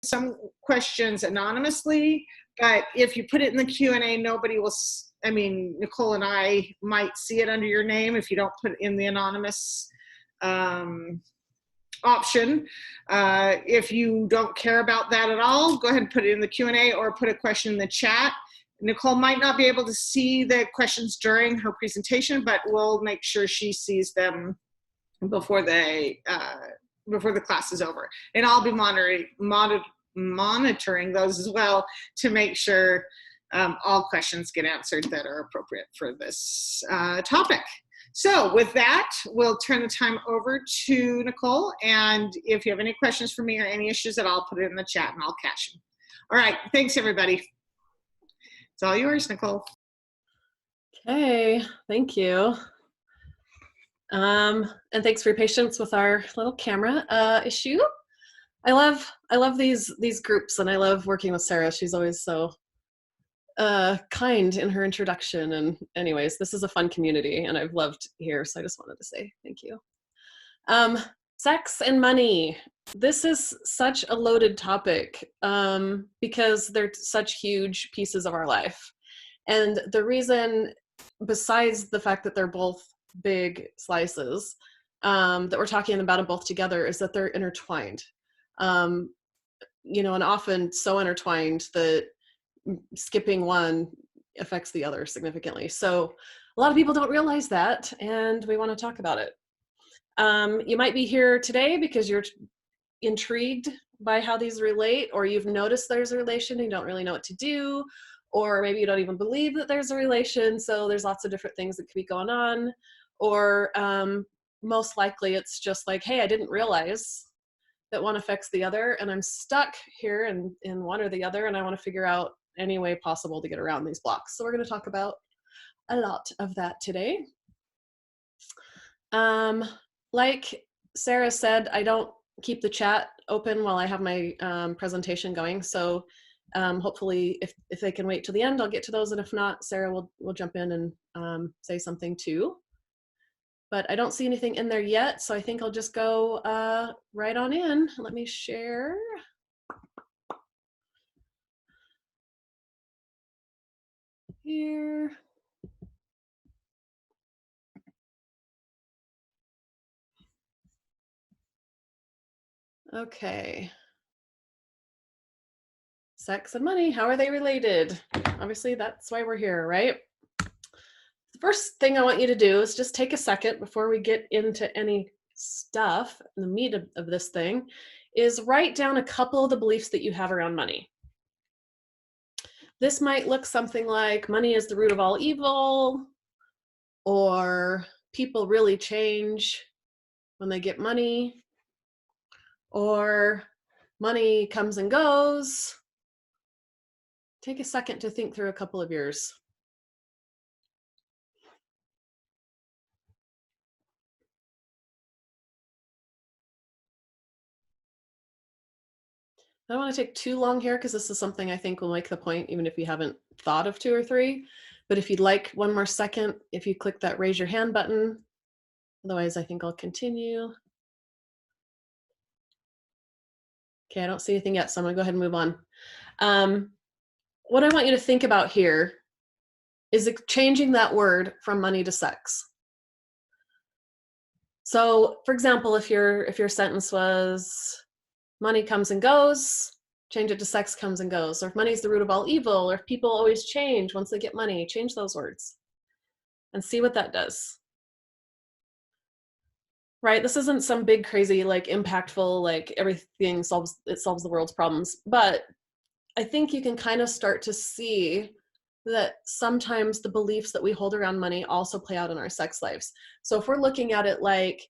some questions anonymously, but if you put it in the Q&A, nobody will, I mean, Nicole and I might see it under your name if you don't put it in the anonymous option. If you don't care about that at all, go ahead and put it in the Q&A or put a question in the chat. Nicole might not be able to see the questions during her presentation, but we'll make sure she sees them before the class is over. And I'll be monitoring those as well to make sure all questions get answered that are appropriate for this topic. So with that, we'll turn the time over to Nicole. And if you have any questions for me or any issues at all, put it in the chat and I'll catch them. All right, thanks everybody. It's all yours, Nicole. Okay, thank you. And thanks for your patience with our little camera issue. I love these groups, and I love working with Sarah. She's always so kind in her introduction. And anyways, this is a fun community, and I've loved here, so I just wanted to say thank you. Sex and money. This is such a loaded topic because they're such huge pieces of our life. And the reason, besides the fact that they're both big slices, that we're talking about them both together, is that they're intertwined. You know, and often so intertwined that skipping one affects the other significantly. So a lot of people don't realize that, and we want to talk about it. You might be here today because you're intrigued by how these relate, or you've noticed there's a relation and you don't really know what to do, or maybe you don't even believe that there's a relation, so there's lots of different things that could be going on. Or most likely it's just like, hey, I didn't realize that one affects the other, and I'm stuck here in one or the other, and I want to figure out any way possible to get around these blocks. So we're going to talk about a lot of that today. Like Sarah said, I don't keep the chat open while I have my presentation going. So hopefully if they can wait till the end, I'll get to those. And if not, Sarah will jump in and say something too. But I don't see anything in there yet. So I think I'll just go right on in. Let me share. Here. Okay. Sex and money, how are they related? Obviously, that's why we're here, right? The first thing I want you to do is just take a second before we get into any stuff, the meat of this thing, is write down a couple of the beliefs that you have around money. This might look something like money is the root of all evil, or people really change when they get money, or money comes and goes. Take a second to think through a couple of yours. I don't want to take too long here because this is something I think will make the point even if you haven't thought of 2 or 3. But if you'd like one more second, if you click that raise your hand button. Otherwise, I think I'll continue. Okay, I don't see anything yet, so I'm gonna go ahead and move on. What I want you to think about here is changing that word from money to sex. So for example, if your sentence was money comes and goes, change it to sex comes and goes. Or if money is the root of all evil, or if people always change once they get money, change those words and see what that does. Right? This isn't some big, crazy, like impactful, like everything solves the world's problems. But I think you can kind of start to see that sometimes the beliefs that we hold around money also play out in our sex lives. So if we're looking at it like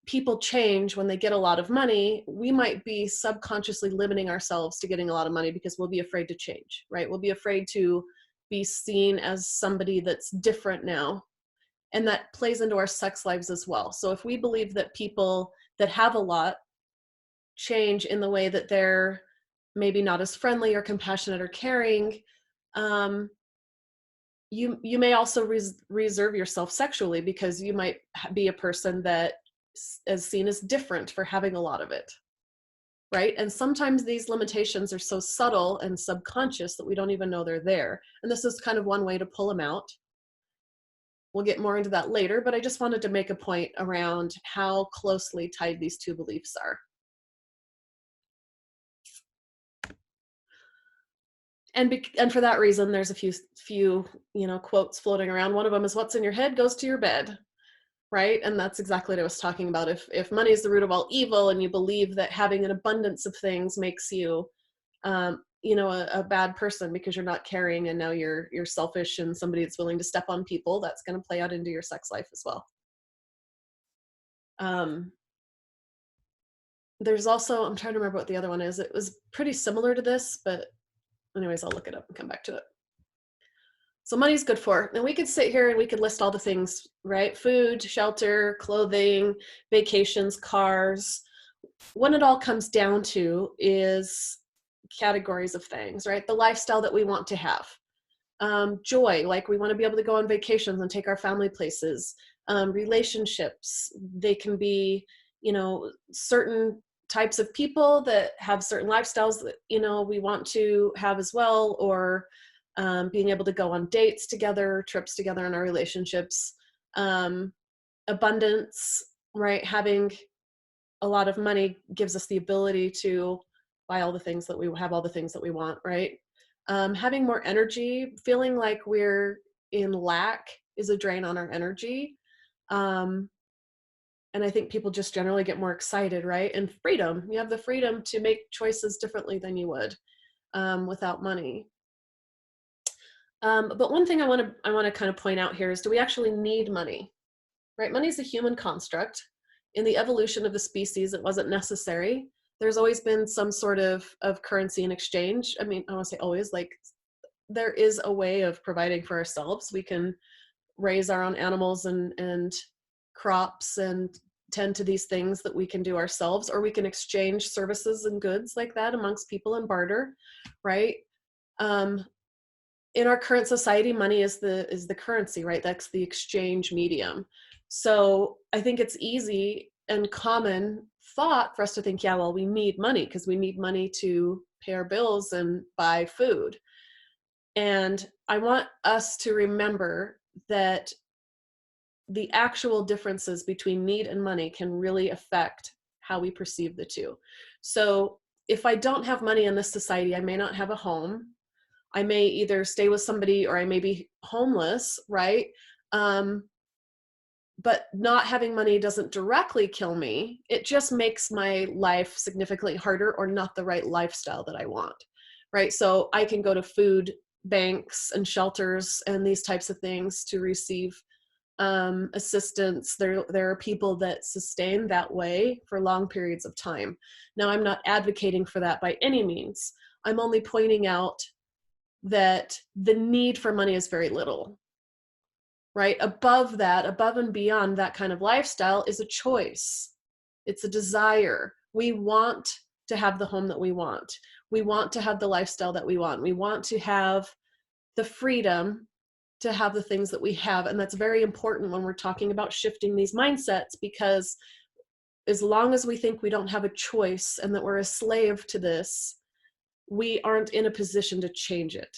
people change when they get a lot of money, we might be subconsciously limiting ourselves to getting a lot of money because we'll be afraid to change, right? We'll be afraid to be seen as somebody that's different now. And that plays into our sex lives as well. So if we believe that people that have a lot change in the way that they're maybe not as friendly or compassionate or caring, you may also reserve yourself sexually because you might be a person that is seen as different for having a lot of it. right? And sometimes these limitations are so subtle and subconscious that we don't even know they're there. And this is kind of one way to pull them out. We'll get more into that later, but I just wanted to make a point around how closely tied these two beliefs are. And for that reason, there's a few quotes floating around. One of them is, "What's in your head goes to your bed," right? And that's exactly what I was talking about. If money is the root of all evil, and you believe that having an abundance of things makes you, a bad person because you're not caring, and now you're selfish and somebody that's willing to step on people, that's going to play out into your sex life as well. There's also, I'm trying to remember what the other one is. It was pretty similar to this, but anyways, I'll look it up and come back to it. So money's good for, and we could sit here and we could list all the things, right? Food, shelter, clothing, vacations, cars. When it all comes down to is categories of things, right? The lifestyle that we want to have. Joy, like we want to be able to go on vacations and take our family places. Relationships, they can be, certain types of people that have certain lifestyles that, we want to have as well, or being able to go on dates together, trips together in our relationships. Abundance, right? Having a lot of money gives us the ability to buy all the things that we have, all the things that we want, right? Having more energy, feeling like we're in lack is a drain on our energy. And I think people just generally get more excited, right? And freedom, you have the freedom to make choices differently than you would without money. But one thing I want to kind of point out here is, do we actually need money? Right? Money is a human construct. In the evolution of the species, it wasn't necessary. There's always been some sort of currency in exchange. I mean, I want to say always, like there is a way of providing for ourselves. We can raise our own animals and crops and tend to these things that we can do ourselves, or we can exchange services and goods like that amongst people and barter, right? In our current society, money is the currency, right? That's the exchange medium. So I think it's easy and common thought for us to think, yeah, well, we need money because we need money to pay our bills and buy food. And I want us to remember that the actual differences between need and money can really affect how we perceive the two. So if I don't have money in this society, I may not have a home. I may either stay with somebody or I may be homeless, right? But not having money doesn't directly kill me. It just makes my life significantly harder, or not the right lifestyle that I want, right? So I can go to food banks and shelters and these types of things to receive assistance. There are people that sustain that way for long periods of time. Now, I'm not advocating for that by any means. I'm only pointing out that the need for money is very little, right? Above that, above and beyond that kind of lifestyle is a choice. It's a desire. We want to have the home that we want. We want to have the lifestyle that we want. We want to have the freedom to have the things that we have. And that's very important when we're talking about shifting these mindsets, because as long as we think we don't have a choice and that we're a slave to this, we aren't in a position to change it.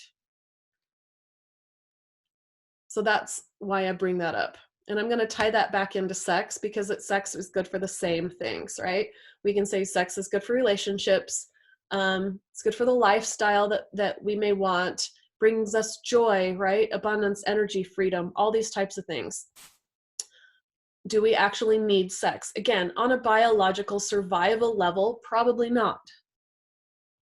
So that's why I bring that up. And I'm going to tie that back into sex, because sex is good for the same things, right? We can say sex is good for relationships. It's good for the lifestyle that we may want, brings us joy, right? Abundance, energy, freedom, all these types of things. Do we actually need sex? Again, on a biological survival level, probably not.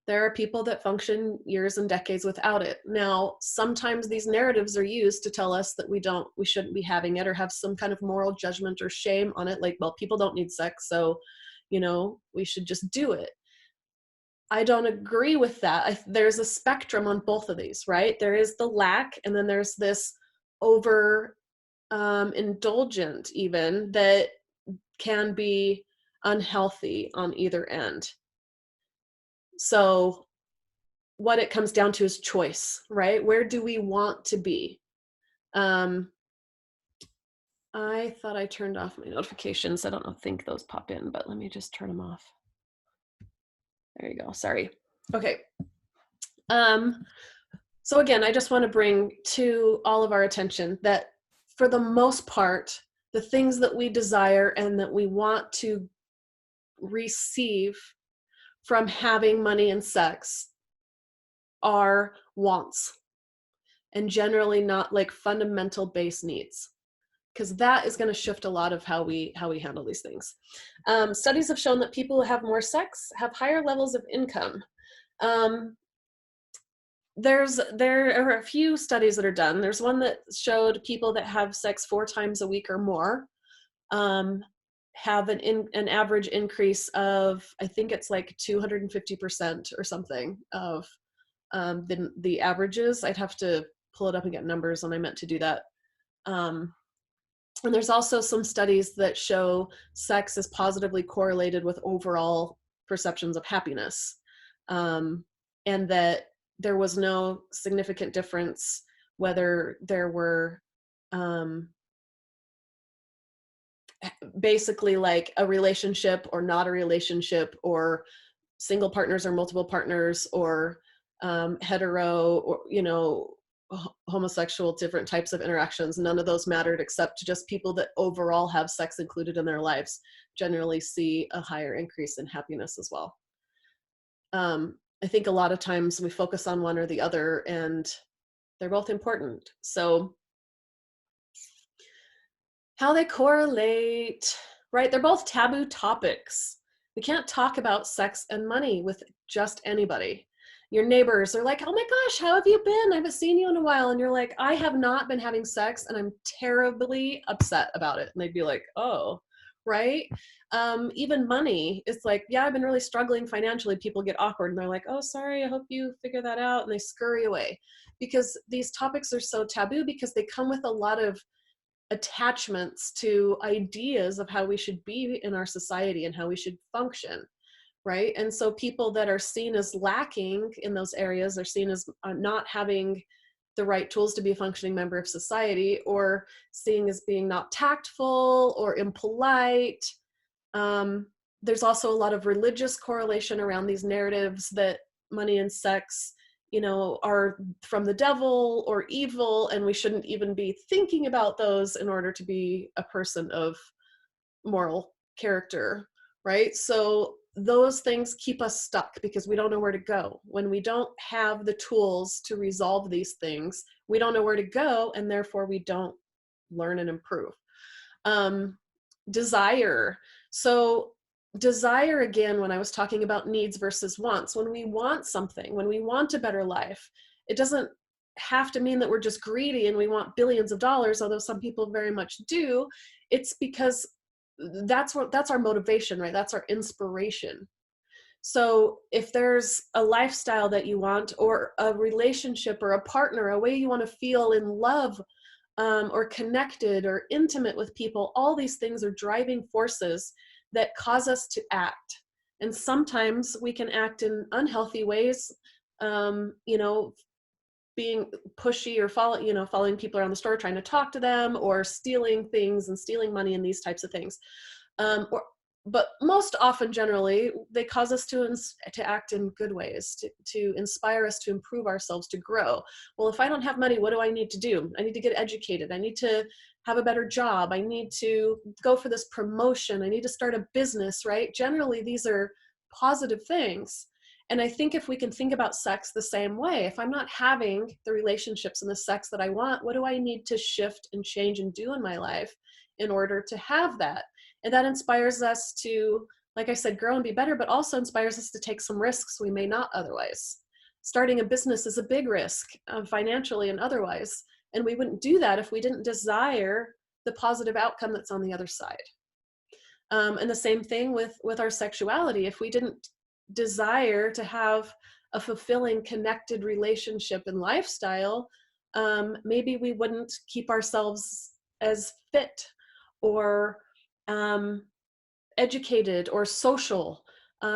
There are people that function years and decades without it. Now, sometimes these narratives are used to tell us that we shouldn't be having it, or have some kind of moral judgment or shame on it. Like, well, people don't need sex, so, we should just do it. I don't agree with that. There's a spectrum on both of these, right? There is the lack, and then there's this over indulgent even that can be unhealthy on either end. So what it comes down to is choice, right? Where do we want to be? I thought I turned off my notifications. I don't think those pop in, but let me just turn them off. There you go. Sorry. Okay. So again, I just want to bring to all of our attention that for the most part, the things that we desire and that we want to receive from having money and sex are wants, and generally not like fundamental base needs, because that is going to shift a lot of how we handle these things. Studies have shown that people who have more sex have higher levels of income. There are a few studies that are done. There's one that showed people that have sex 4 times a week or more have an average increase of, I think it's like 250% or something of the averages. I'd have to pull it up and get numbers, and I meant to do that. And there's also some studies that show sex is positively correlated with overall perceptions of happiness, and that there was no significant difference whether there were basically like a relationship or not a relationship, or single partners or multiple partners, or hetero, or, you know, homosexual, different types of interactions. None of those mattered, except just people that overall have sex included in their lives generally see a higher increase in happiness as well. I think a lot of times we focus on one or the other, and they're both important. So how they correlate, right? They're both taboo topics. We can't talk about sex and money with just anybody. Your neighbors are like, oh my gosh, how have you been? I haven't seen you in a while. And you're like, I have not been having sex and I'm terribly upset about it. And they'd be like, oh, right? Even money, it's like, yeah, I've been really struggling financially. People get awkward and they're like, oh, sorry, I hope you figure that out. And they scurry away, because these topics are so taboo, because they come with a lot of attachments to ideas of how we should be in our society and how we should function, right? And so people that are seen as lacking in those areas are seen as not having the right tools to be a functioning member of society, or seen as being not tactful or impolite. There's also a lot of religious correlation around these narratives that money and sex, you know, are from the devil or evil, and we shouldn't even be thinking about those in order to be a person of moral character, right? So those things keep us stuck because we don't know where to go. When we don't have the tools to resolve these things, we don't know where to go, and therefore we don't learn and improve. Desire. So desire, again, when I was talking about needs versus wants, when we want something, when we want a better life, it doesn't have to mean that we're just greedy and we want billions of dollars, although some people very much do. It's because that's our motivation, right? That's our inspiration. So if there's a lifestyle that you want, or a relationship or a partner, a way you want to feel in love, or connected or intimate with people, all these things are driving forces that cause us to act. And sometimes we can act in unhealthy ways, you know, being pushy, or following people around the store, trying to talk to them, or stealing things and stealing money and these types of things. But most often, generally, they cause us to act in good ways, to inspire us to improve ourselves, to grow. Well, if I don't have money, what do I need to do? I need to get educated. I need to have a better job. I need to go for this promotion. I need to start a business, right? Generally, these are positive things. And I think if we can think about sex the same way, if I'm not having the relationships and the sex that I want, what do I need to shift and change and do in my life in order to have that? And that inspires us to, like I said, grow and be better, but also inspires us to take some risks we may not otherwise. Starting a business is a big risk, financially and otherwise. And we wouldn't do that if we didn't desire the positive outcome that's on the other side. And the same thing with our sexuality. If we didn't desire to have a fulfilling, connected relationship and lifestyle, maybe we wouldn't keep ourselves as fit, or educated, or social,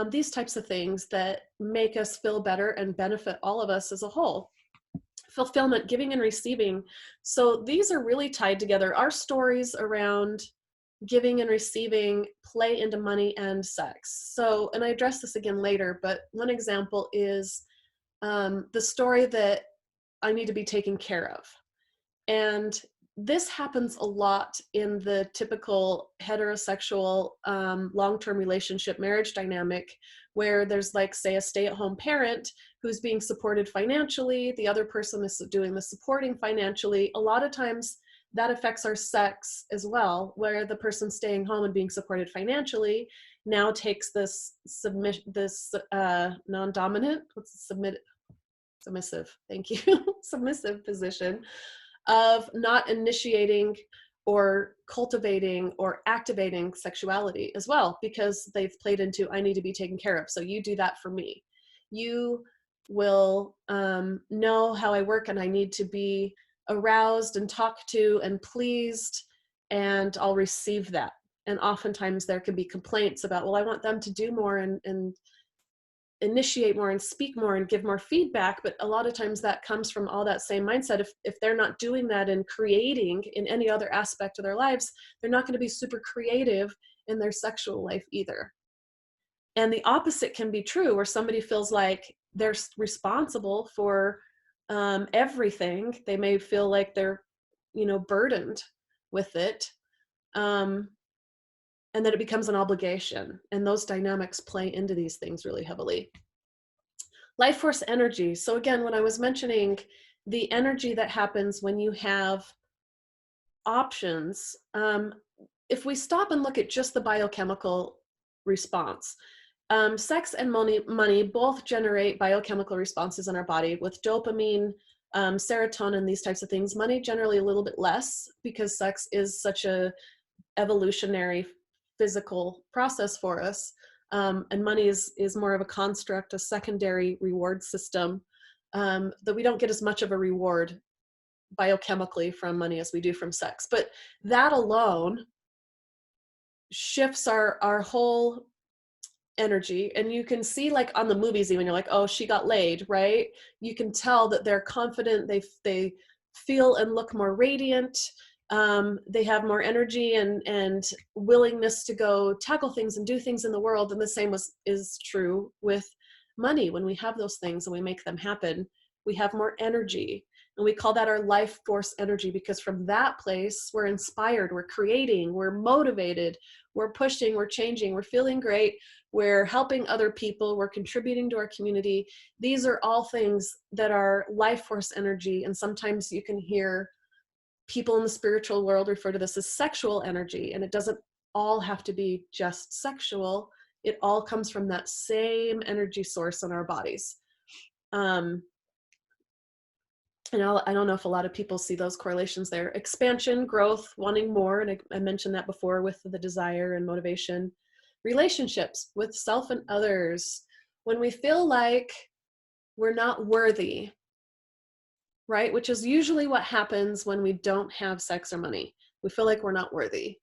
these types of things that make us feel better and benefit all of us as a whole. Fulfillment, giving and receiving. So these are really tied together. Our stories around giving and receiving play into money and sex. So, and I address this again later, but one example is the story that I need to be taken care of. And this happens a lot in the typical heterosexual long-term relationship marriage dynamic, where there's like, say, a stay-at-home parent who's being supported financially, the other person is doing the supporting financially. A lot of times that affects our sex as well, where the person staying home and being supported financially now takes this non-dominant, submissive, thank you, submissive position of not initiating or cultivating or activating sexuality as well, because they've played into, I need to be taken care of, so you do that for me. You will know how I work, and I need to be aroused and talked to and pleased, and I'll receive that. And oftentimes there can be complaints about, well, I want them to do more and initiate more and speak more and give more feedback. But a lot of times that comes from all that same mindset. If they're not doing that and creating in any other aspect of their lives, they're not going to be super creative in their sexual life either. And the opposite can be true, where somebody feels like they're responsible for everything. They may feel like they're, burdened with it. And then it becomes an obligation. And those dynamics play into these things really heavily. Life force energy. So again, when I was mentioning the energy that happens when you have options, if we stop and look at just the biochemical response, sex and money both generate biochemical responses in our body with dopamine, serotonin, these types of things. Money generally a little bit less, because sex is such a evolutionary physical process for us, and money is more of a construct, a secondary reward system, that we don't get as much of a reward biochemically from money as we do from sex. But that alone shifts our whole energy. And you can see, like on the movies, even, you're like, oh, she got laid, right? You can tell that they're confident, they feel and look more radiant. They have more energy and willingness to go tackle things and do things in the world. And the same is true with money. When we have those things and we make them happen, we have more energy. And we call that our life force energy, because from that place, we're inspired, we're creating, we're motivated, we're pushing, we're changing, we're feeling great, we're helping other people, we're contributing to our community. These are all things that are life force energy. And sometimes you can hear people in the spiritual world refer to this as sexual energy, and it doesn't all have to be just sexual. It all comes from that same energy source in our bodies. And I don't know if a lot of people see those correlations there. Expansion, growth, wanting more, and I mentioned that before with the desire and motivation. Relationships with self and others. When we feel like we're not worthy, right? Which is usually what happens when we don't have sex or money. We feel like we're not worthy.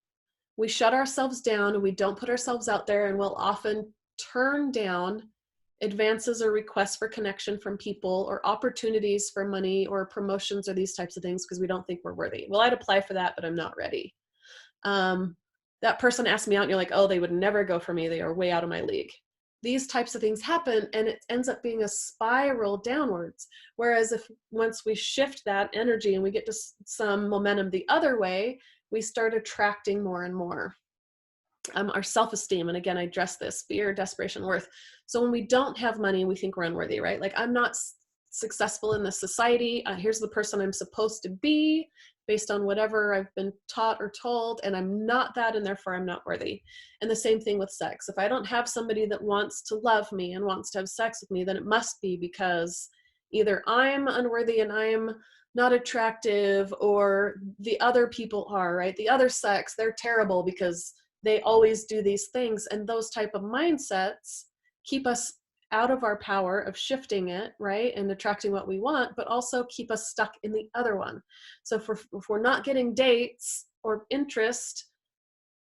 We shut ourselves down and we don't put ourselves out there, and we'll often turn down advances or requests for connection from people, or opportunities for money or promotions or these types of things, because we don't think we're worthy. Well, I'd apply for that, but I'm not ready. That person asked me out and you're like, oh, they would never go for me. They are way out of my league. These types of things happen, and it ends up being a spiral downwards. Whereas if once we shift that energy and we get to some momentum the other way, we start attracting more and more. Our self-esteem, and again, I address this, fear, desperation, worth. So when we don't have money, we think we're unworthy, right? Like, I'm not successful in this society. Here's the person I'm supposed to be based on whatever I've been taught or told, and I'm not that, and therefore I'm not worthy. And the same thing with sex. If I don't have somebody that wants to love me and wants to have sex with me, then it must be because either I'm unworthy and I'm not attractive, or the other people are, right? The other sex, they're terrible because they always do these things. And those type of mindsets keep us out of our power of shifting it, right, and attracting what we want, but also keep us stuck in the other one. So if we're not getting dates or interest,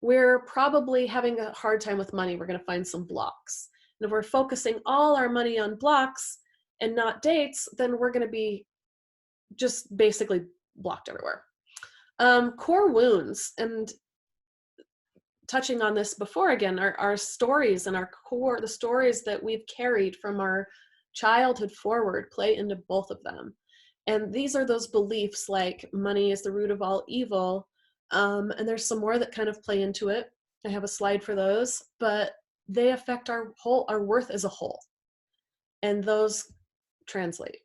we're probably having a hard time with money. We're going to find some blocks. And if we're focusing all our money on blocks and not dates, then we're going to be just basically blocked everywhere. Core wounds. And touching on this before again, our stories and our core, the stories that we've carried from our childhood forward play into both of them. And these are those beliefs like money is the root of all evil. And there's some more that kind of play into it. I have a slide for those, but they affect our worth as a whole. And those translate.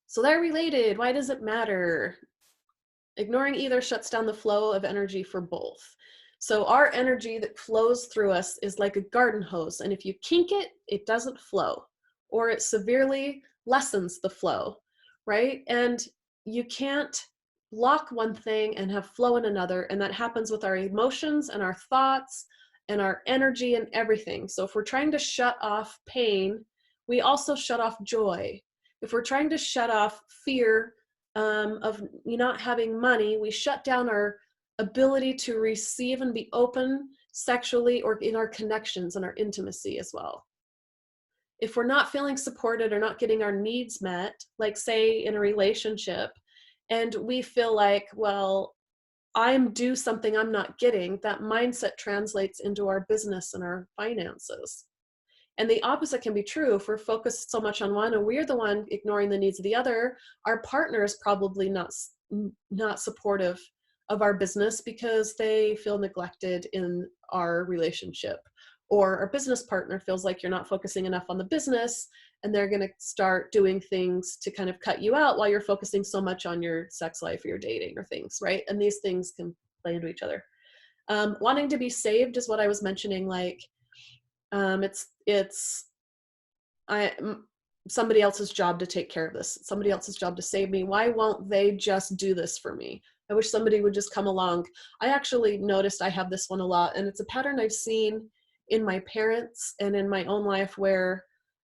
So they're related. Why does it matter? Ignoring either shuts down the flow of energy for both. So our energy that flows through us is like a garden hose. And if you kink it, it doesn't flow, or it severely lessens the flow, right? And you can't block one thing and have flow in another. And that happens with our emotions and our thoughts and our energy and everything. So if we're trying to shut off pain, we also shut off joy. If we're trying to shut off fear of not having money, we shut down our ability to receive and be open sexually or in our connections and our intimacy as well. If we're not feeling supported or not getting our needs met, like say in a relationship, and we feel like, well, I'm due something I'm not getting, that mindset translates into our business and our finances. And the opposite can be true. If we're focused so much on one and we're the one ignoring the needs of the other, our partner is probably not supportive of our business because they feel neglected in our relationship. Or our business partner feels like you're not focusing enough on the business, and they're going to start doing things to kind of cut you out while you're focusing so much on your sex life or your dating or things, right? And these things can play into each other. Wanting to be saved is what I was mentioning, like, it's somebody else's job to take care of this. Somebody else's job to save me. Why won't they just do this for me? I wish somebody would just come along. I actually noticed I have this one a lot, and it's a pattern I've seen in my parents and in my own life where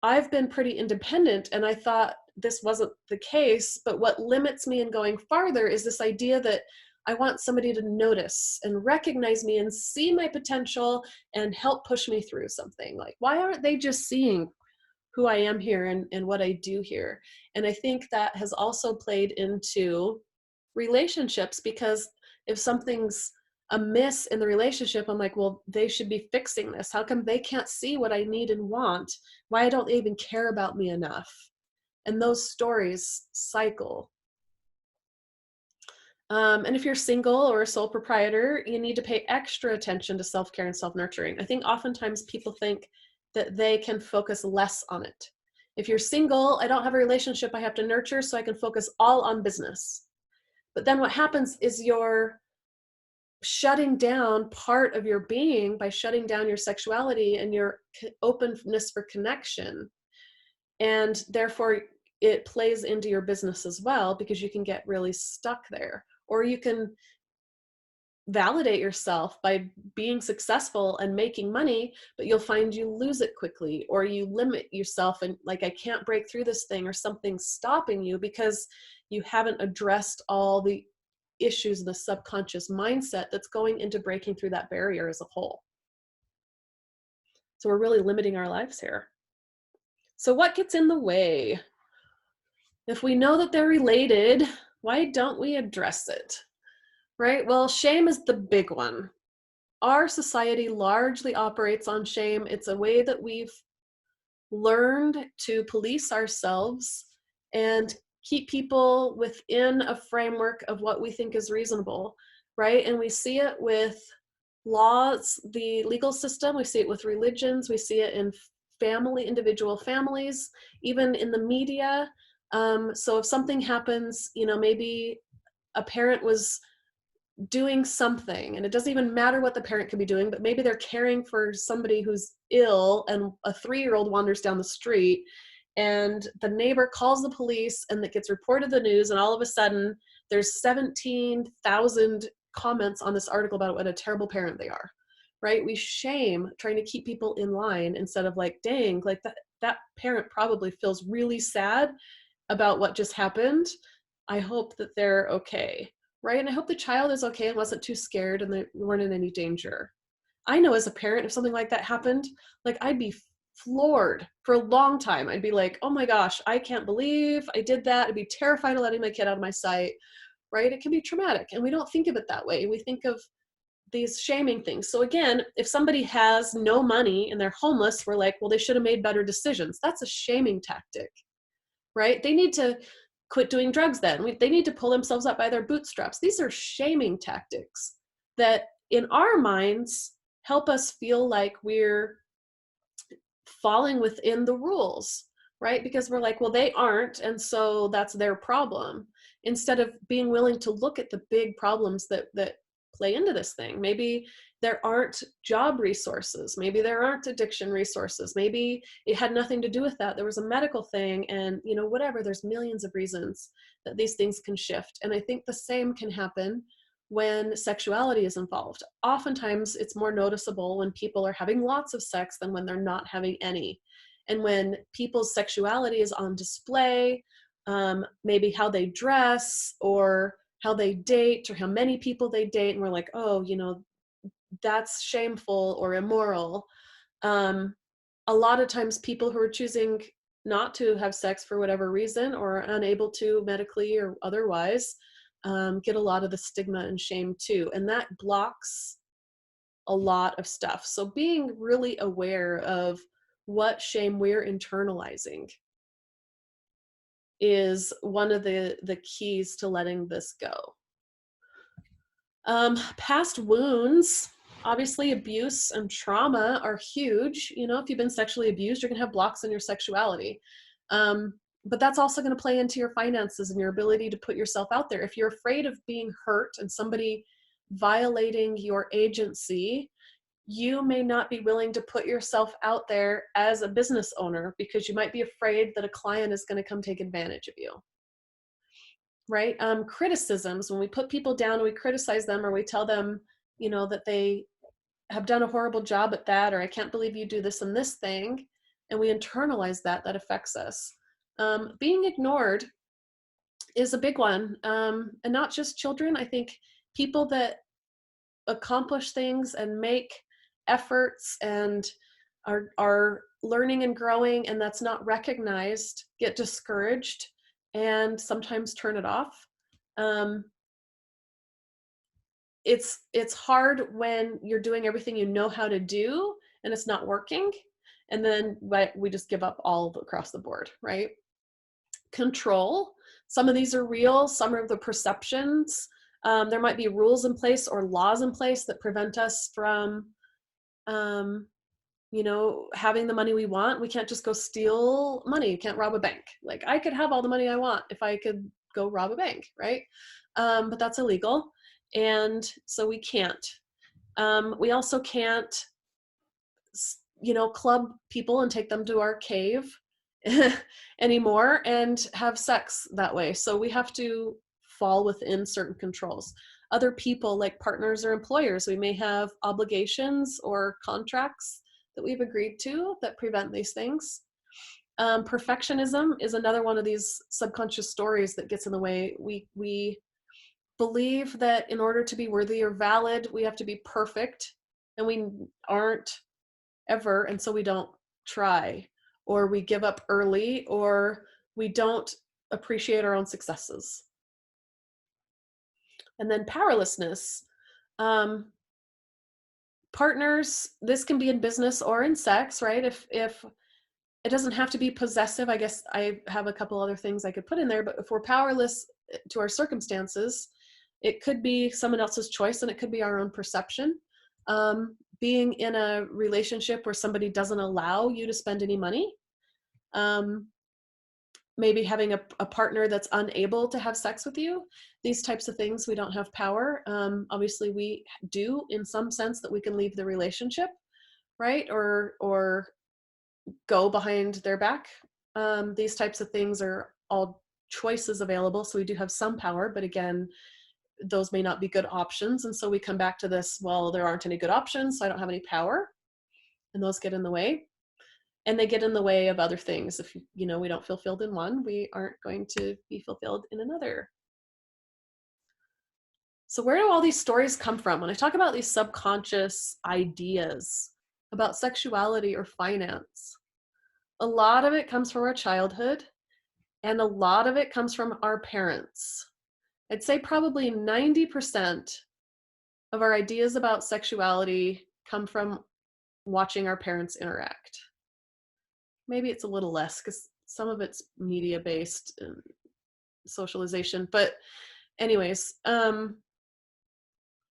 I've been pretty independent, and I thought this wasn't the case, but what limits me in going farther is this idea that I want somebody to notice and recognize me and see my potential and help push me through something. Like, why aren't they just seeing who I am here and what I do here? And I think that has also played into relationships, because if something's amiss in the relationship, I'm like, well, they should be fixing this. How come they can't see what I need and want? Why don't they even care about me enough? And those stories cycle. And if you're single or a sole proprietor, you need to pay extra attention to self-care and self-nurturing. I think oftentimes people think that they can focus less on it. If you're single, I don't have a relationship I have to nurture, so I can focus all on business. But then what happens is you're shutting down part of your being by shutting down your sexuality and your openness for connection. And therefore, it plays into your business as well, because you can get really stuck there. Or you can validate yourself by being successful and making money, but you'll find you lose it quickly, or you limit yourself and like, I can't break through this thing, or something's stopping you because you haven't addressed all the issues in the subconscious mindset that's going into breaking through that barrier as a whole. So we're really limiting our lives here. So what gets in the way? If we know that they're related, why don't we address it? Right? Well, shame is the big one. Our society largely operates on shame. It's a way that we've learned to police ourselves and keep people within a framework of what we think is reasonable, right? And we see it with laws, the legal system, we see it with religions, we see it in individual families, even in the media. So if something happens, maybe a parent was doing something, and it doesn't even matter what the parent could be doing, but maybe they're caring for somebody who's ill, and a 3-year-old wanders down the street, and the neighbor calls the police, and it gets reported to the news, and all of a sudden there's 17,000 comments on this article about what a terrible parent they are, right? We shame trying to keep people in line instead of like, dang, like that parent probably feels really sad about what just happened. I hope that they're okay. Right? And I hope the child is okay and wasn't too scared and they weren't in any danger. I know as a parent, if something like that happened, like I'd be floored for a long time. I'd be like, oh my gosh, I can't believe I did that. I'd be terrified of letting my kid out of my sight, right? It can be traumatic, and we don't think of it that way. We think of these shaming things. So again, if somebody has no money and they're homeless, we're like, well, they should have made better decisions. That's a shaming tactic, right? They need to quit doing drugs then. They need to pull themselves up by their bootstraps. These are shaming tactics that in our minds help us feel like we're falling within the rules, right? Because we're like, well, they aren't, and so that's their problem. Instead of being willing to look at the big problems that play into this thing. Maybe there aren't job resources. Maybe there aren't addiction resources. Maybe it had nothing to do with that. There was a medical thing, and whatever. There's millions of reasons that these things can shift. And I think the same can happen when sexuality is involved. Oftentimes it's more noticeable when people are having lots of sex than when they're not having any. And when people's sexuality is on display, maybe how they dress or how they date or how many people they date, and we're like, oh, that's shameful or immoral. A lot of times people who are choosing not to have sex for whatever reason or unable to medically or otherwise get a lot of the stigma and shame too. And that blocks a lot of stuff. So being really aware of what shame we're internalizing is one of the keys to letting this go. Past wounds, obviously abuse and trauma are huge. If you've been sexually abused, you're gonna have blocks in your sexuality. But that's also gonna play into your finances and your ability to put yourself out there. If you're afraid of being hurt and somebody violating your agency, you may not be willing to put yourself out there as a business owner because you might be afraid that a client is gonna come take advantage of you. Right? Criticisms, when we put people down and we criticize them or we tell them, that they have done a horrible job at that, or I can't believe you do this and this thing, and we internalize that affects us. Being ignored is a big one. And not just children. I think people that accomplish things and make efforts and are learning and growing, and that's not recognized, get discouraged and sometimes turn it off. It's hard when you're doing everything you know how to do and it's not working, and then we just give up all across the board, right? Control. Some of these are real, some are the perceptions. There might be rules in place or laws in place that prevent us from having the money we want. We can't just go steal money. You can't rob a bank. Like, I could have all the money I want if I could go rob a bank, right? But that's illegal. And so we can't. We also can't, club people and take them to our cave anymore and have sex that way. So we have to fall within certain controls. Other people, like partners or employers, we may have obligations or contracts that we've agreed to that prevent these things. Perfectionism is another one of these subconscious stories that gets in the way. We believe that in order to be worthy or valid, we have to be perfect, and we aren't ever, and so we don't try, or we give up early, or we don't appreciate our own successes. And then powerlessness. Partners, this can be in business or in sex, right? If it doesn't have to be possessive, I guess I have a couple other things I could put in there, but if we're powerless to our circumstances, it could be someone else's choice and it could be our own perception. Being in a relationship where somebody doesn't allow you to spend any money. Maybe having a partner that's unable to have sex with you. These types of things, we don't have power. Obviously we do in some sense that we can leave the relationship, right? Or go behind their back. These types of things are all choices available. So we do have some power, but again, those may not be good options. And so we come back to this, well, there aren't any good options, so I don't have any power. And those get in the way. And they get in the way of other things. If we don't feel fulfilled in one, we aren't going to be fulfilled in another. So where do all these stories come from? When I talk about these subconscious ideas about sexuality or finance, a lot of it comes from our childhood, and a lot of it comes from our parents. I'd say probably 90% of our ideas about sexuality come from watching our parents interact. Maybe it's a little less because some of it's media based and socialization, but anyways,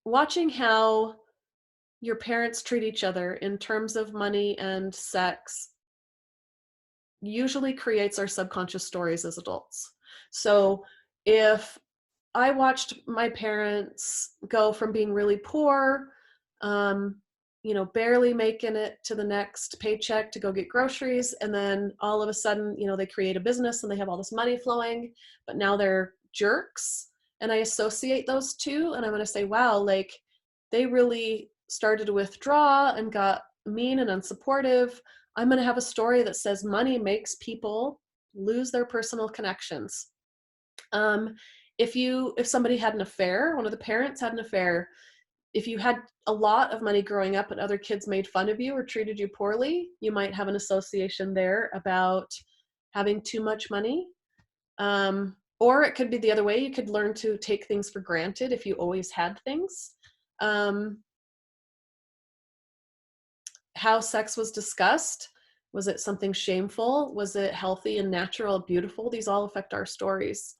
watching how your parents treat each other in terms of money and sex usually creates our subconscious stories as adults. So if I watched my parents go from being really poor, um, barely making it to the next paycheck to go get groceries, and then all of a sudden, they create a business and they have all this money flowing, but now they're jerks. And I associate those two, and I'm going to say, wow, like they really started to withdraw and got mean and unsupportive. I'm going to have a story that says money makes people lose their personal connections. If somebody had an affair, one of the parents had an affair, if you had a lot of money growing up and other kids made fun of you or treated you poorly, you might have an association there about having too much money. Or it could be the other way. You could learn to take things for granted if you always had things. How sex was discussed. Was it something shameful? Was it healthy and natural and beautiful? These all affect our stories.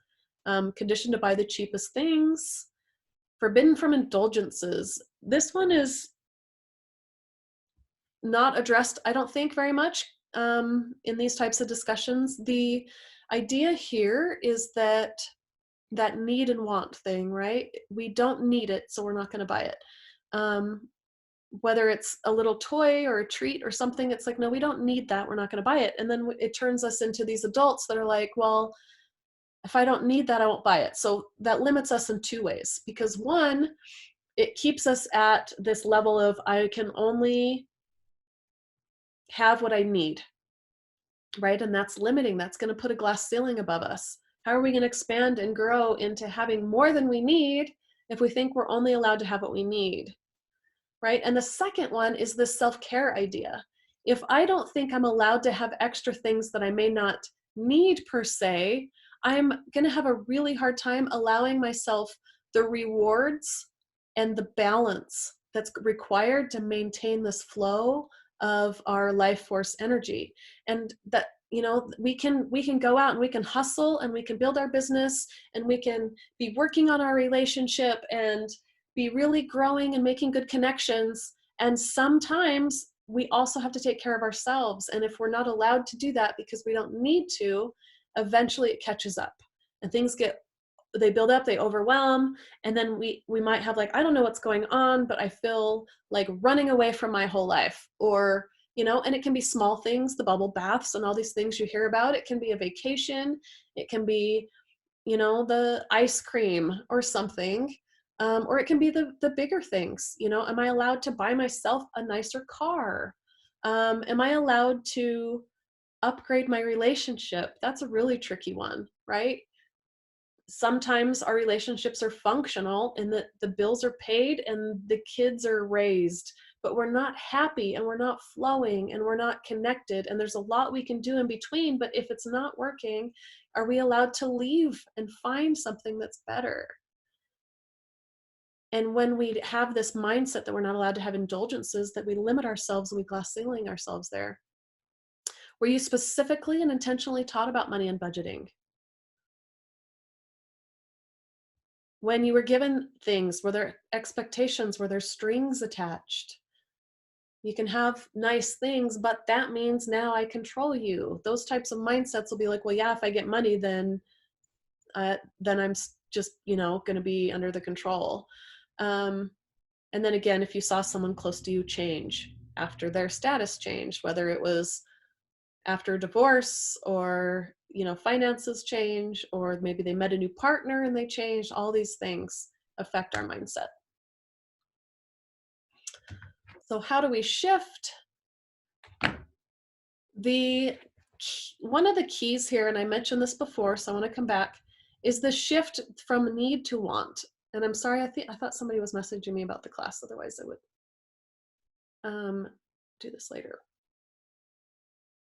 Conditioned to buy the cheapest things. Forbidden from indulgences. This one is not addressed, I don't think, very much in these types of discussions. The idea here is that need and want thing, right? We don't need it, so we're not going to buy it. Whether it's a little toy or a treat or something, it's like, no, we don't need that, we're not going to buy it. And then it turns us into these adults that are like, well, if I don't need that, I won't buy it. So that limits us in two ways, because one, it keeps us at this level of I can only have what I need, right? And that's limiting. That's going to put a glass ceiling above us. How are we going to expand and grow into having more than we need if we think we're only allowed to have what we need, right? And the second one is this self-care idea. If I don't think I'm allowed to have extra things that I may not need per se, I'm going to have a really hard time allowing myself the rewards and the balance that's required to maintain this flow of our life force energy. And that, we can go out and we can hustle and we can build our business and we can be working on our relationship and be really growing and making good connections. And sometimes we also have to take care of ourselves. And if we're not allowed to do that because we don't need to, eventually it catches up and things they build up, they overwhelm. And then we might have like, I don't know what's going on, but I feel like running away from my whole life. Or, and it can be small things, the bubble baths and all these things you hear about. It can be a vacation. It can be, the ice cream or something. Or it can be the bigger things. Am I allowed to buy myself a nicer car? Am I allowed to upgrade my relationship? That's a really tricky one, right? Sometimes our relationships are functional and the bills are paid and the kids are raised, but we're not happy and we're not flowing and we're not connected. And there's a lot we can do in between, but if it's not working, are we allowed to leave and find something that's better? And when we have this mindset that we're not allowed to have indulgences, that we limit ourselves and we glass ceiling ourselves there. Were you specifically and intentionally taught about money and budgeting? When you were given things, were there expectations? Were there strings attached? You can have nice things, but that means now I control you. Those types of mindsets will be like, well, yeah, if I get money, then I'm just, going to be under the control. And then again, if you saw someone close to you change after their status changed, whether it was after divorce or finances change, or maybe they met a new partner and they changed, all these things affect our mindset. So how do we shift? One of the keys here, and I mentioned this before, so I want to come back, is the shift from need to want. And I'm sorry, I thought somebody was messaging me about the class, otherwise I would do this later.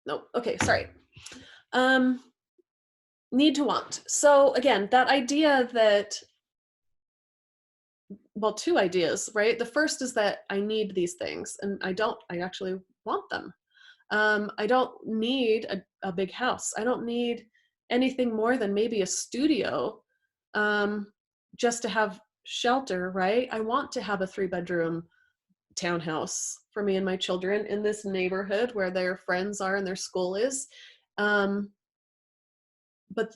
No, okay, sorry. Need to want. So again, that idea that well, two ideas, right? The first is that I need these things and I actually want them. I don't need a big house. I don't need anything more than maybe a studio, um, just to have shelter, right? I want to have a 3-bedroom townhouse for me and my children in this neighborhood where their friends are and their school is. Um,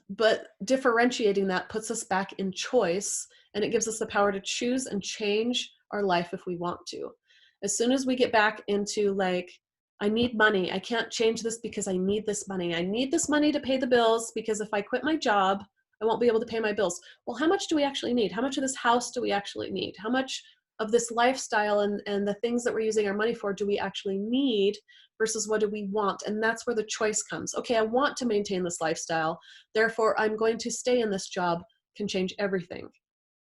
but differentiating that puts us back in choice, and it gives us the power to choose and change our life if we want to. As soon as we get back into like, I need money, I can't change this because I need this money, I need this money to pay the bills, because if I quit my job I won't be able to pay my bills. Well, how much do we actually need? How much of this house do we actually need? How much of this lifestyle and the things that we're using our money for do we actually need versus what do we want? And that's where the choice comes. Okay, I want to maintain this lifestyle, therefore I'm going to stay in this job. Can change everything.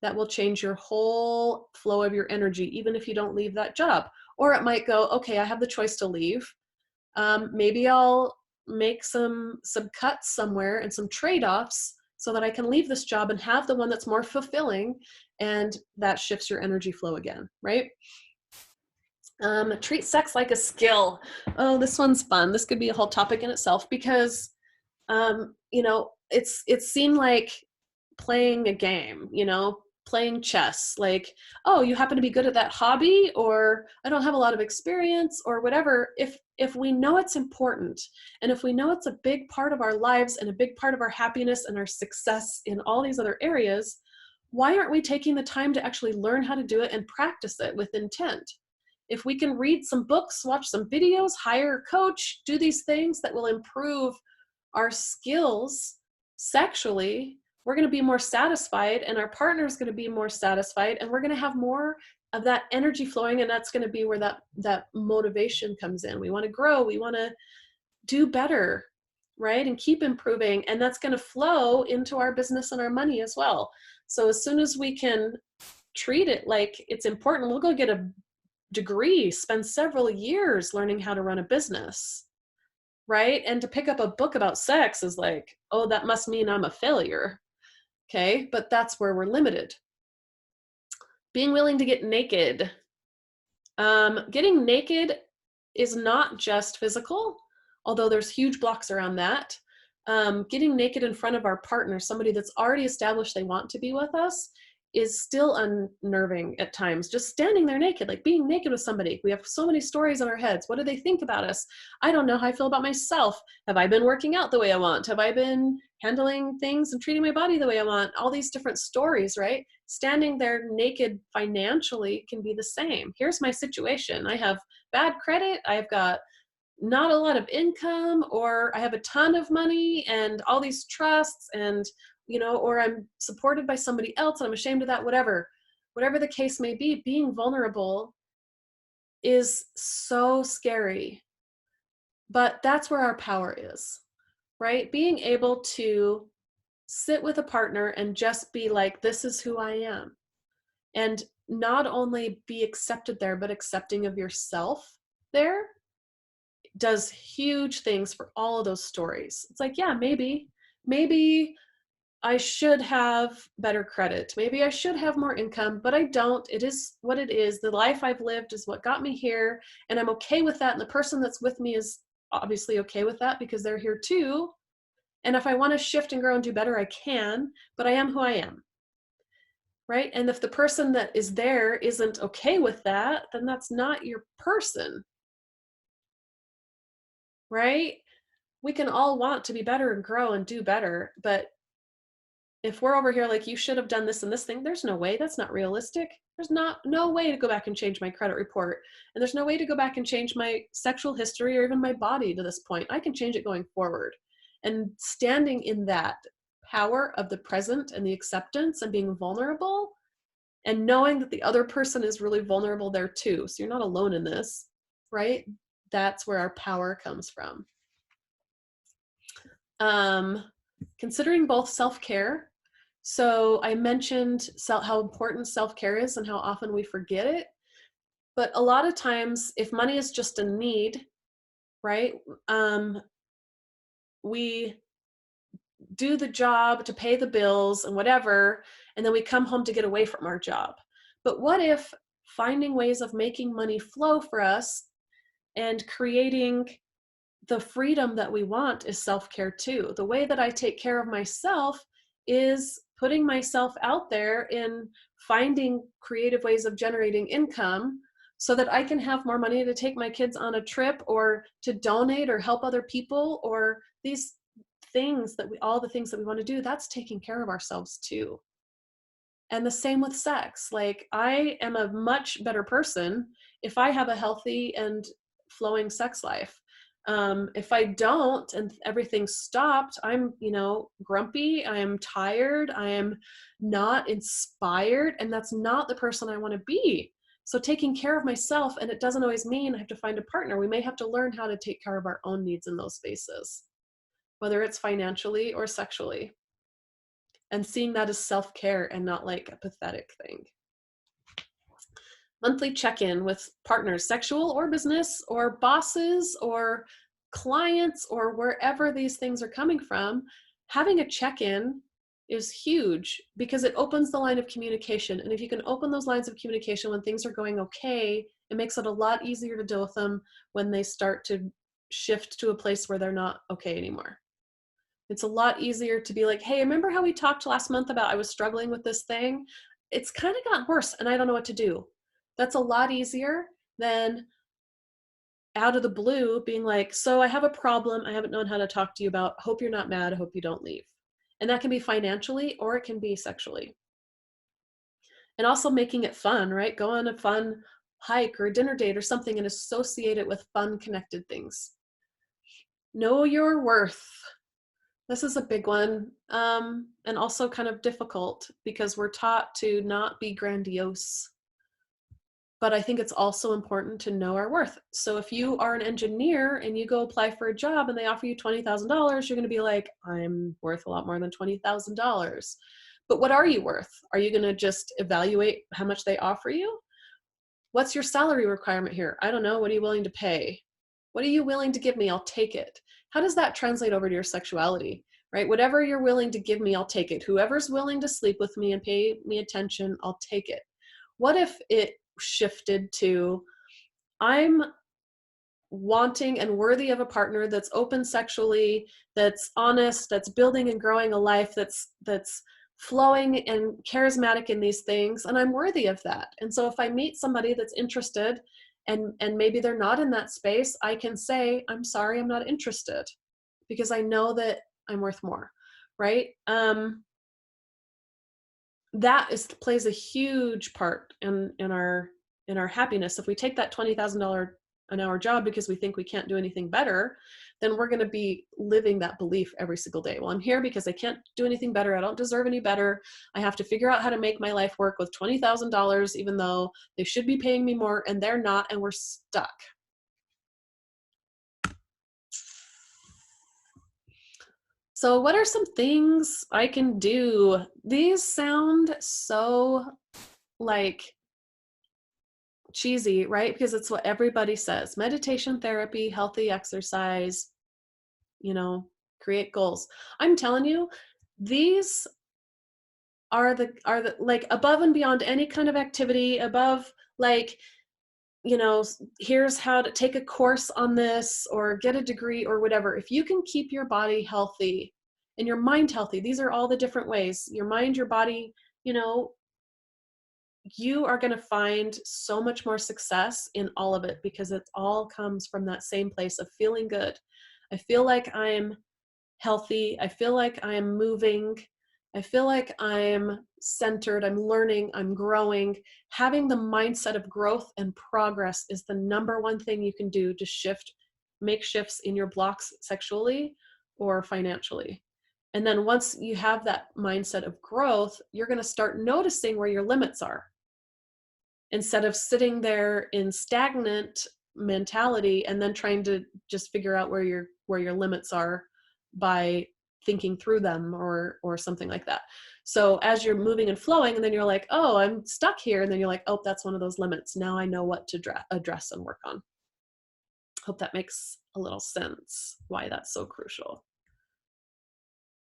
That will change your whole flow of your energy, even if you don't leave that job. Or it might go, okay, I have the choice to leave. Maybe I'll make some cuts somewhere and some trade-offs so that I can leave this job and have the one that's more fulfilling, and that shifts your energy flow again, right? Treat sex like a skill. Oh, this one's fun. This could be a whole topic in itself, because it seemed like playing a game, playing chess, like, oh, you happen to be good at that hobby, or I don't have a lot of experience, or whatever. If we know it's important, and if we know it's a big part of our lives and a big part of our happiness and our success in all these other areas, why aren't we taking the time to actually learn how to do it and practice it with intent? If we can read some books, watch some videos, hire a coach, do these things that will improve our skills sexually, we're going to be more satisfied, and our partner is going to be more satisfied, and we're going to have more of that energy flowing, and that's going to be where that motivation comes in. We want to grow, we want to do better, right? And keep improving, and that's going to flow into our business and our money as well. So as soon as we can treat it like it's important, we'll go get a degree, spend several years learning how to run a business, right? And to pick up a book about sex is like, oh, that must mean I'm a failure. Okay, but that's where we're limited. Being willing to get naked. Getting naked is not just physical, although there's huge blocks around that. Getting naked in front of our partner, somebody that's already established they want to be with us, is still unnerving at times. Just standing there naked, like being naked with somebody. We have so many stories in our heads. What do they think about us? I don't know how I feel about myself. Have I been working out the way I want? Have I been handling things and treating my body the way I want? All these different stories, right? Standing there naked financially can be the same. Here's my situation. I have bad credit. I've got not a lot of income, or I have a ton of money and all these trusts, and or I'm supported by somebody else and I'm ashamed of that. Whatever the case may be, being vulnerable is so scary, but that's where our power is, right? Being able to sit with a partner and just be like, this is who I am, and not only be accepted there, but accepting of yourself there, does huge things for all of those stories. It's like, yeah, maybe I should have better credit. Maybe I should have more income, but I don't. It is what it is. The life I've lived is what got me here, and I'm okay with that. And the person that's with me is obviously okay with that, because they're here too. And if I want to shift and grow and do better, I can, but I am who I am. Right? And if the person that is there isn't okay with that, then that's not your person. Right? We can all want to be better and grow and do better, but if we're over here like, you should have done this and this thing, there's no way. That's not realistic. There's no way to go back and change my credit report, and there's no way to go back and change my sexual history or even my body to this point. I can change it going forward. And standing in that power of the present and the acceptance and being vulnerable, and knowing that the other person is really vulnerable there too, so you're not alone in this, right? That's where our power comes from. Considering both self-care. So I mentioned how important self-care is and how often we forget it. But a lot of times, if money is just a need, right? We do the job to pay the bills and whatever, and then we come home to get away from our job. But what if finding ways of making money flow for us and creating the freedom that we want is self-care too? The way that I take care of myself is putting myself out there in finding creative ways of generating income so that I can have more money to take my kids on a trip or to donate or help other people, or these things that all the things that we want to do. That's taking care of ourselves too. And the same with sex. Like, I am a much better person if I have a healthy and flowing sex life. If I don't and everything's stopped, I'm, grumpy, I am tired, I am not inspired, and that's not the person I want to be. So taking care of myself, and it doesn't always mean I have to find a partner. We may have to learn how to take care of our own needs in those spaces, whether it's financially or sexually. And seeing that as self-care and not like a pathetic thing. Monthly check-in with partners, sexual or business or bosses or clients or wherever these things are coming from. Having a check-in is huge because it opens the line of communication. And if you can open those lines of communication when things are going okay, it makes it a lot easier to deal with them when they start to shift to a place where they're not okay anymore. It's a lot easier to be like, hey, remember how we talked last month about I was struggling with this thing? It's kind of gotten worse and I don't know what to do. That's a lot easier than out of the blue being like, so I have a problem I haven't known how to talk to you about. Hope you're not mad. I hope you don't leave. And that can be financially or it can be sexually. And also making it fun, right? Go on a fun hike or a dinner date or something and associate it with fun connected things. Know your worth. This is a big one, and also kind of difficult because we're taught to not be grandiose. But I think it's also important to know our worth. So if you are an engineer and you go apply for a job and they offer you $20,000, you're going to be like, I'm worth a lot more than $20,000. But what are you worth? Are you going to just evaluate how much they offer you? What's your salary requirement here? I don't know. What are you willing to pay? What are you willing to give me? I'll take it. How does that translate over to your sexuality, right? Whatever you're willing to give me, I'll take it. Whoever's willing to sleep with me and pay me attention, I'll take it. What if it shifted to, I'm wanting and worthy of a partner that's open sexually, that's honest, that's building and growing a life that's flowing and charismatic in these things, and I'm worthy of that. And so if I meet somebody that's interested and maybe they're not in that space, I can say, I'm sorry, I'm not interested, because I know that I'm worth more, right? That plays a huge part in our happiness. If we take that $20,000 an hour job because we think we can't do anything better, then we're going to be living that belief every single day. Well, I'm here because I can't do anything better. I don't deserve any better. I have to figure out how to make my life work with $20,000, even though they should be paying me more and they're not, and we're stuck. So what are some things I can do? These sound so like cheesy, right? Because it's what everybody says. Meditation, therapy, healthy exercise, create goals. I'm telling you, these are the like above and beyond any kind of activity, above like, here's how to take a course on this or get a degree or whatever. If you can keep your body healthy and your mind healthy, these are all the different ways. Your mind, your body, you are going to find so much more success in all of it because it all comes from that same place of feeling good. I feel like I'm healthy. I feel like I'm moving. I feel like I'm centered. I'm learning. I'm growing. Having the mindset of growth and progress is the number one thing you can do to make shifts in your blocks sexually or financially. And then once you have that mindset of growth, you're going to start noticing where your limits are. Instead of sitting there in stagnant mentality and then trying to just figure out where your limits are by thinking through them or something like that. So as you're moving and flowing, and then you're like, oh, I'm stuck here. And then you're like, oh, that's one of those limits. Now I know what to address and work on. Hope that makes a little sense why that's so crucial.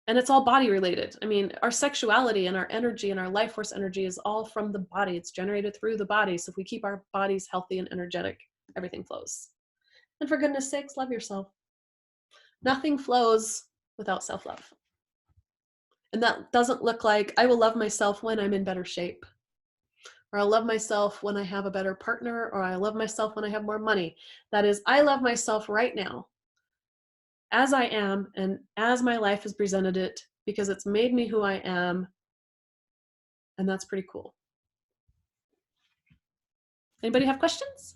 And it's all body related. I mean, our sexuality and our energy and our life force energy is all from the body. It's generated through the body. So if we keep our bodies healthy and energetic, everything flows. And for goodness sakes, love yourself. Nothing flows without self-love. And that doesn't look like I will love myself when I'm in better shape, or I'll love myself when I have a better partner, or I love myself when I have more money. That is, I love myself right now as I am and as my life has presented it, because it's made me who I am. And that's pretty cool. Anybody have questions?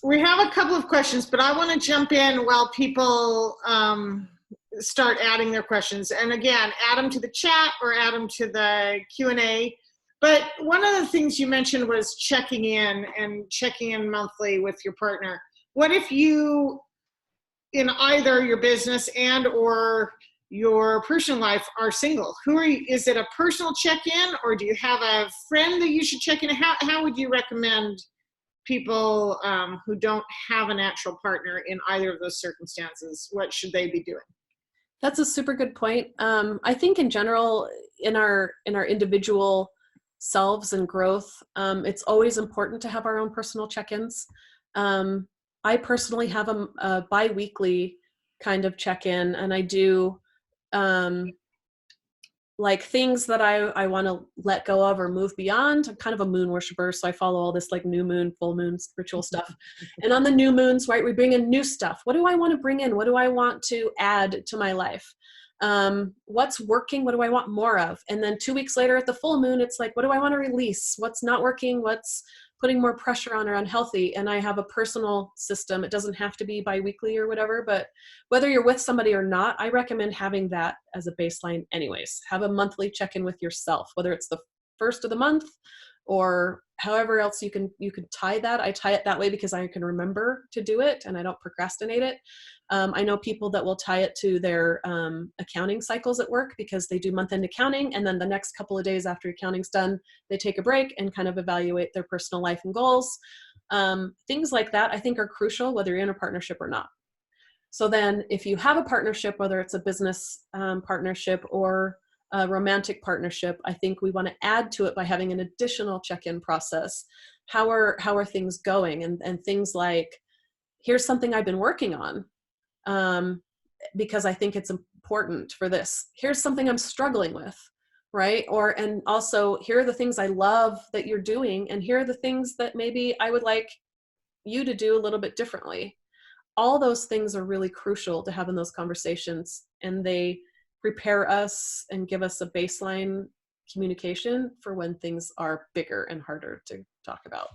We have a couple of questions, but I want to jump in while people start adding their questions. And again, add them to the chat or add them to the Q&A. But one of the things you mentioned was checking in monthly with your partner. What if you, in either your business and or your personal life, are single? Is it a personal check-in, or do you have a friend that you should check in? How would you recommend people who don't have a natural partner in either of those circumstances, what should they be doing? That's a super good point. I think in general, in our individual selves and growth, it's always important to have our own personal check-ins. I personally have a bi-weekly kind of check-in, and I do like things that I want to let go of or move beyond. I'm kind of a moon worshiper, so I follow all this like new moon, full moon spiritual stuff. And on the new moons, right, we bring in new stuff. What do I want to bring in? What do I want to add to my life? What's working? What do I want more of? And then 2 weeks later at the full moon, it's like, what do I want to release? What's not working? What's putting more pressure on or unhealthy? And I have a personal system. It doesn't have to be bi-weekly or whatever, but whether you're with somebody or not, I recommend having that as a baseline anyways. Have a monthly check-in with yourself, whether it's the first of the month or however else you can tie that. I tie it that way because I can remember to do it and I don't procrastinate it. I know people that will tie it to their accounting cycles at work because they do month-end accounting, and then the next couple of days after accounting's done, they take a break and kind of evaluate their personal life and goals. Things like that I think are crucial whether you're in a partnership or not. So then if you have a partnership, whether it's a business partnership or a romantic partnership, I think we want to add to it by having an additional check-in process. How are things going? And things like, here's something I've been working on because I think it's important for this. Here's something I'm struggling with, right? And also, here are the things I love that you're doing, and here are the things that maybe I would like you to do a little bit differently. All those things are really crucial to having those conversations, and they prepare us and give us a baseline communication for when things are bigger and harder to talk about.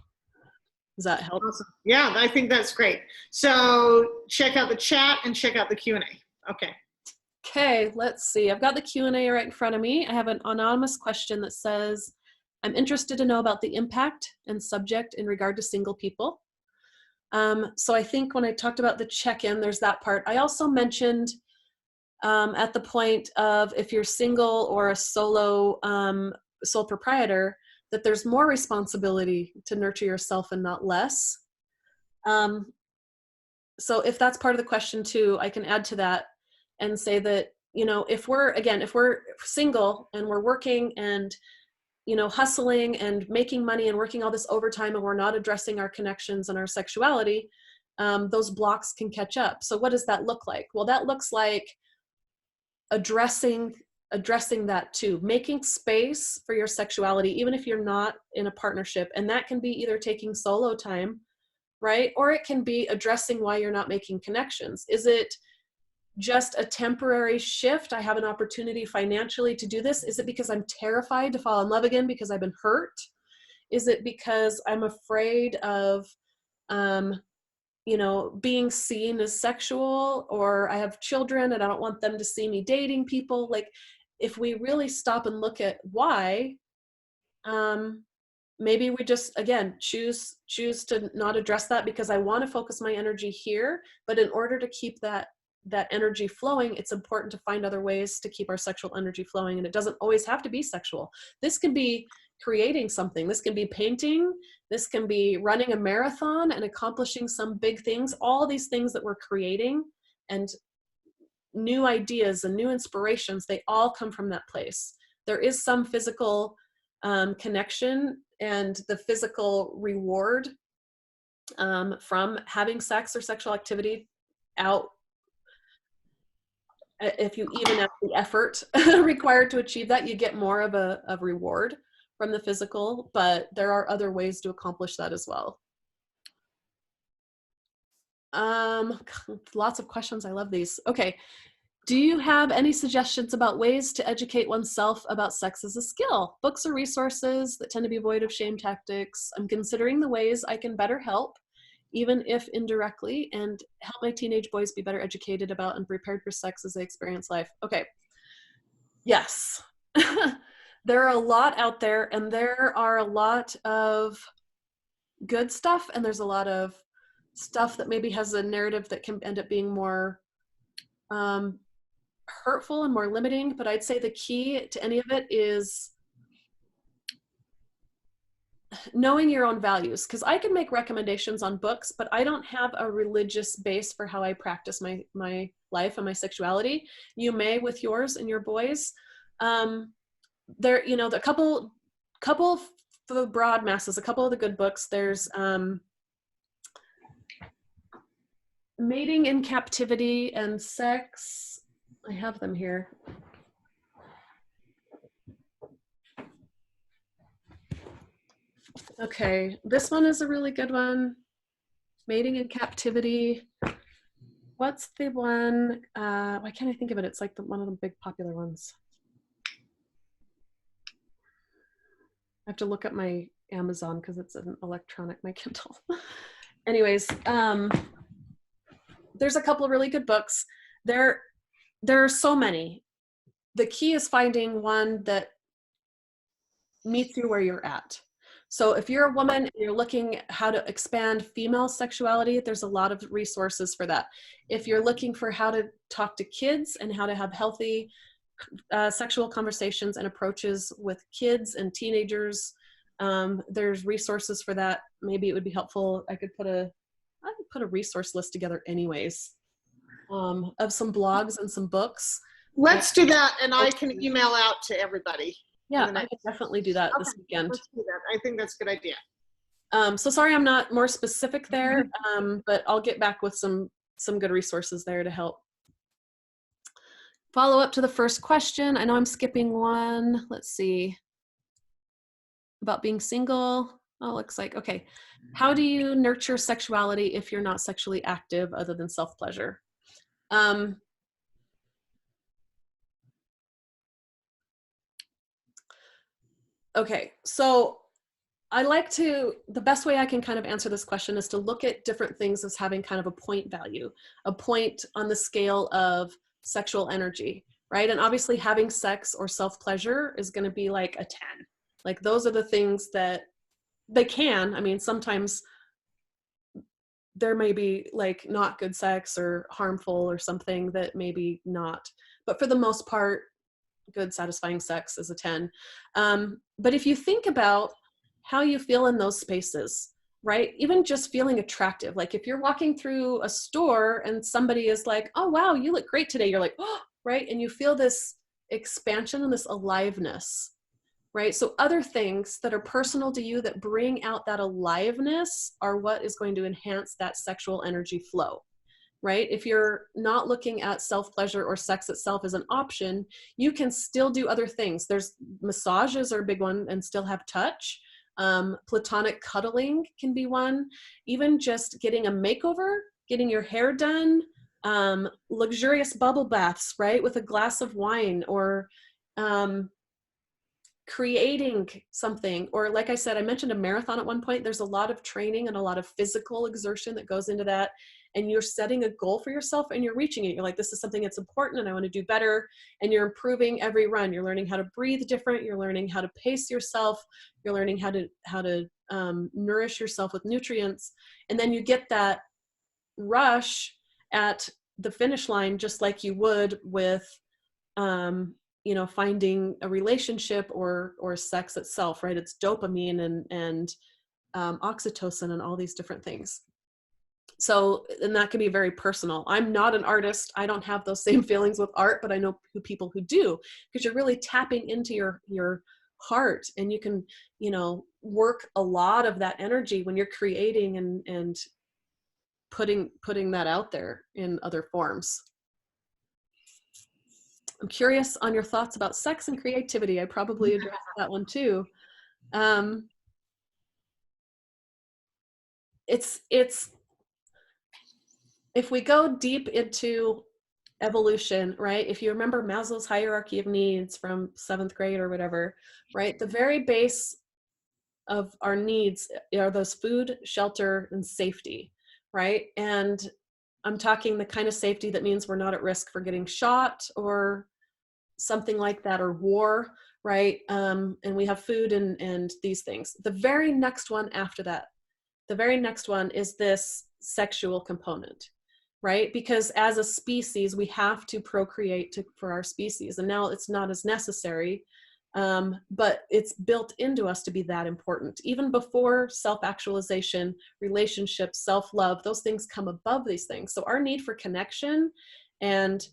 Does that help? Awesome. Yeah, I think that's great. So check out the chat and check out the Q&A. Okay, let's see. I've got the Q&A right in front of me. I have an anonymous question that says, I'm interested to know about the impact and subject in regard to single people. So I think when I talked about the check-in, there's that part. I also mentioned at the point of if you're single or a sole proprietor, that there's more responsibility to nurture yourself and not less. So if that's part of the question too, I can add to that and say that, if we're single and we're working and, hustling and making money and working all this overtime and we're not addressing our connections and our sexuality, those blocks can catch up. So what does that look like? Well, that looks like addressing that too, making space for your sexuality, even if you're not in a partnership. And that can be either taking solo time, right? Or it can be addressing why you're not making connections. Is it just a temporary shift? I have an opportunity financially to do this. Is it because I'm terrified to fall in love again because I've been hurt? Is it because I'm afraid of, being seen as sexual, or I have children and I don't want them to see me dating people? Like, if we really stop and look at why, maybe we just, again, choose to not address that because I want to focus my energy here. But in order to keep that energy flowing, it's important to find other ways to keep our sexual energy flowing. And it doesn't always have to be sexual. This can be creating something. This can be painting. This can be running a marathon and accomplishing some big things. All these things that we're creating and new ideas and new inspirations, they all come from that place. There is some physical connection and the physical reward from having sex or sexual activity out. If you even out the effort required to achieve that, you get more of a reward from the physical, but there are other ways to accomplish that as well. Lots of questions. I love these. Okay. Do you have any suggestions about ways to educate oneself about sex as a skill? Books or resources that tend to be void of shame tactics? I'm considering the ways I can better help, even if indirectly, and help my teenage boys be better educated about and prepared for sex as they experience life. Okay. Yes. There are a lot out there, and there are a lot of good stuff, and there's a lot of stuff that maybe has a narrative that can end up being more hurtful and more limiting. But I'd say the key to any of it is knowing your own values, because I can make recommendations on books, but I don't have a religious base for how I practice my life and my sexuality. You may with yours and your boys. There, you know, the couple for the broad masses, a couple of the good books. There's Mating in Captivity and Sex. I have them here. Okay, this one is a really good one. Mating in Captivity. What's the one? Why can't I think of it? It's like one of the big popular ones. I have to look at my Amazon because it's an electronic, my Kindle. Anyways, there's a couple of really good books. There are so many. The key is finding one that meets you where you're at. So if you're a woman and you're looking how to expand female sexuality, there's a lot of resources for that. If you're looking for how to talk to kids and how to have healthy sexual conversations and approaches with kids and teenagers, there's resources for that. Maybe it would be helpful. I could put a resource list together anyways, of some blogs and some books. Let's do that, and I can email out to everybody. Yeah, I can definitely do that this weekend. Let's do that. I think that's a good idea. So sorry I'm not more specific there, but I'll get back with some good resources there to help. Follow up to the first question. I know I'm skipping one. Let's see. About being single. Oh, looks like, okay. How do you nurture sexuality if you're not sexually active other than self-pleasure? Okay, so the best way I can kind of answer this question is to look at different things as having kind of a point value, a point on the scale of sexual energy, right? And obviously having sex or self-pleasure is going to be like a 10. Like those are the things that they can, I mean, sometimes there may be like not good sex or harmful or something that maybe not, but for the most part, good satisfying sex is a 10. But if you think about how you feel in those spaces, right? Even just feeling attractive. Like if you're walking through a store and somebody is like, oh, wow, you look great today. You're like, oh, right? And you feel this expansion and this aliveness, right? So other things that are personal to you that bring out that aliveness are what is going to enhance that sexual energy flow, right? If you're not looking at self-pleasure or sex itself as an option, you can still do other things. There's massages are a big one and still have touch. Platonic cuddling can be one. Even just getting a makeover, getting your hair done, luxurious bubble baths, right? With a glass of wine, or creating something. Or like I said, I mentioned a marathon at one point. There's a lot of training and a lot of physical exertion that goes into that. And you're setting a goal for yourself and you're reaching it. You're like, this is something that's important and I want to do better. And you're improving every run. You're learning how to breathe different. You're learning how to pace yourself. You're learning how to nourish yourself with nutrients. And then you get that rush at the finish line, just like you would with, finding a relationship or sex itself, right? It's dopamine and oxytocin and all these different things. So, and that can be very personal. I'm not an artist. I don't have those same feelings with art, but I know people who do, because you're really tapping into your heart, and you can, work a lot of that energy when you're creating and putting that out there in other forms. I'm curious on your thoughts about sex and creativity. I probably addressed that one too. It's if we go deep into evolution, right? If you remember Maslow's hierarchy of needs from 7th grade or whatever, right? The very base of our needs are those food, shelter, and safety, right? And I'm talking the kind of safety that means we're not at risk for getting shot or something like that, or war, right? And we have food and these things. The very next one after that, the very next one is this sexual component, right? Because as a species, we have to procreate for our species. And now it's not as necessary, but it's built into us to be that important. Even before self-actualization, relationships, self-love, those things come above these things. So our need for connection and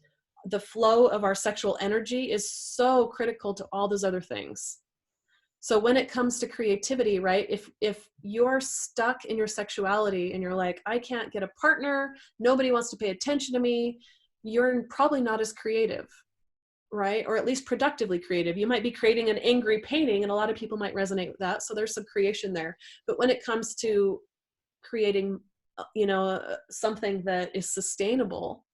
the flow of our sexual energy is so critical to all those other things. So when it comes to creativity, right, if you're stuck in your sexuality and you're like, I can't get a partner, nobody wants to pay attention to me, you're probably not as creative, right? Or at least productively creative. You might be creating an angry painting, and a lot of people might resonate with that. So there's some creation there. But when it comes to creating, something that is sustainable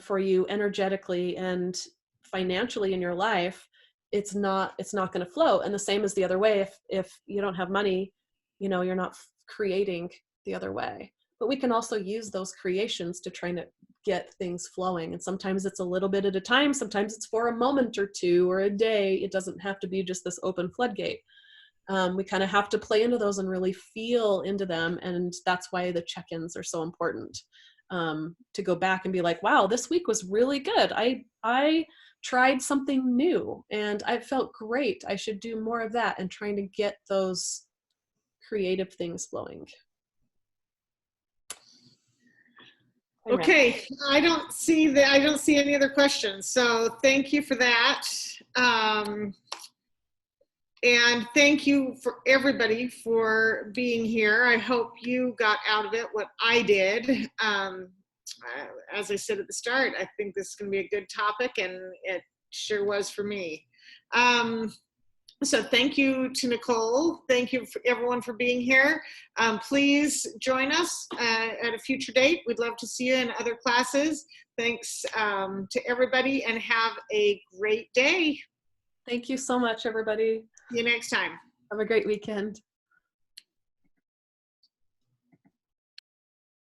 for you energetically and financially in your life, it's not going to flow. And the same as the other way. If you don't have money, you're not creating the other way. But we can also use those creations to try to get things flowing. And sometimes it's a little bit at a time. Sometimes it's for a moment or two or a day. It doesn't have to be just this open floodgate. We kind of have to play into those and really feel into them. And that's why the check-ins are so important, to go back and be like, wow, this week was really good. I tried something new and I felt great. I should do more of that, and trying to get those creative things flowing. Okay, I don't see any other questions. So thank you for that. And thank you for everybody for being here. I hope you got out of it what I did. As I said at the start, I think this is going to be a good topic, and it sure was for me. So thank you to Nicole. Thank you for everyone for being here. Please join us at a future date. We'd love to see you in other classes. Thanks to everybody, and have a great day. Thank you so much, everybody. See you next time. Have a great weekend.